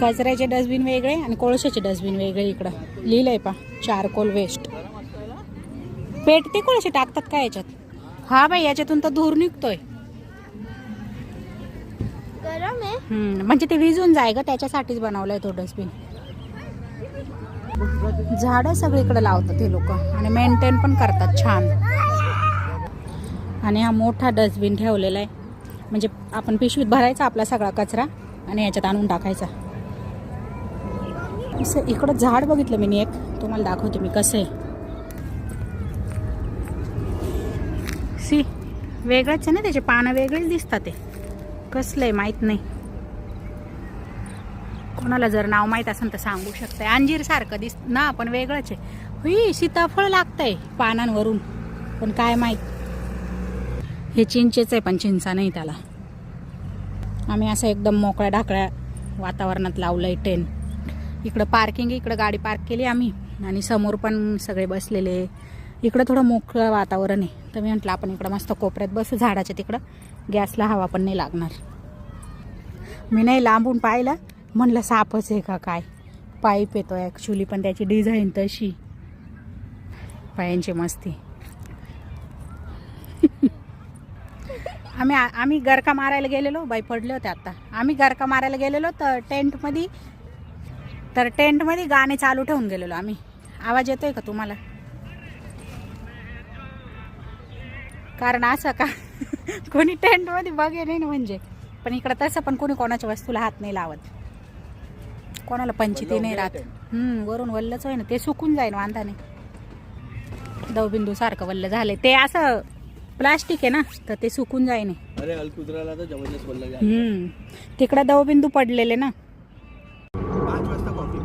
कचऱ्याचे डस्टबिन वेगळे आणि कोळशाचे डस्टबिन वेगळे. इकडं लिहिलंय पा चारकोल वेस्ट. पेटते कोळसे टाकतात का याच्यात? हा बाई याच्यातून तर धूर निघतोय. गरम आहे. म्हणजे ते विजून जाय ग, त्याच्यासाठीच बनवलाय तो डस्टबिन. झाडं सगळीकडे लावतात हे लोक आणि मेंटेन पण करतात छान. आणि हा मोठा डस्टबिन ठेवलेला आहे, म्हणजे आपण पिशवीत भरायचा आपला सगळा कचरा आणि याच्यात आणून टाकायचा. इकडं झाड बघितलं मी एक, तुम्हाला दाखवते मी कसं आहे. सी वेगळंच आहे ना, त्याचे पानं वेगळेच दिसतात. ते कसलं आहे माहीत नाही. कोणाला जर नाव माहीत असेल तर सांगू शकते. अंजीर सारखं ना, पण वेगळंच आहे. हुई सीताफळ लागतंय पानांवरून, पण काय माहीत. हे चिंचेच आहे पण चिंचा नाही त्याला. आम्ही असं एकदम मोकळ्या ढाकळ्या वातावरणात लावलंय टेंट. इकडं पार्किंग, इकडं गाडी पार्क केली आम्ही आणि समोर पण सगळे बसलेले. इकडं थोडं मोकळं वातावरण आहे, तर मी म्हटलं आपण इकडं मस्त कोपऱ्यात बसू झाडाच्या तिकडं. गॅसला हवा पण नाही लागणार. मी नाही लांबून पाहिलं, म्हणलं सापच आहे का काय. पाईप येतो ॲक्च्युली, पण त्याची डिझाईन तशी. पायांची मस्ती. आम्ही गरका मारायला गेलेलो बाई, पडले होते आता. आम्ही गरका मारायला गेलेलो तर टेंटमध्ये गाणे चालू ठेवून गेलेलो आम्ही. आवाज येतोय का तुम्हाला? कारण असं का कोणी टेंटमध्ये बघे नाही ना म्हणजे. पण इकडं तसं पण कोणी कोणाच्या वस्तूला हात नाही लावत, कोणाला पंचिती नाही राहत. वरून वल्लच आहे ना, ते सुकून जाईन वांधा नाही. दवबिंदू सारखं वल्ल झालंय ते. असं प्लास्टिक आहे ना, तर ते सुकून जाईन. अरे अलकुद्राला तर जबरदस्त वल्ल. तिकडं दवबिंदू पडलेले ना. 5 वाजता कॉफी.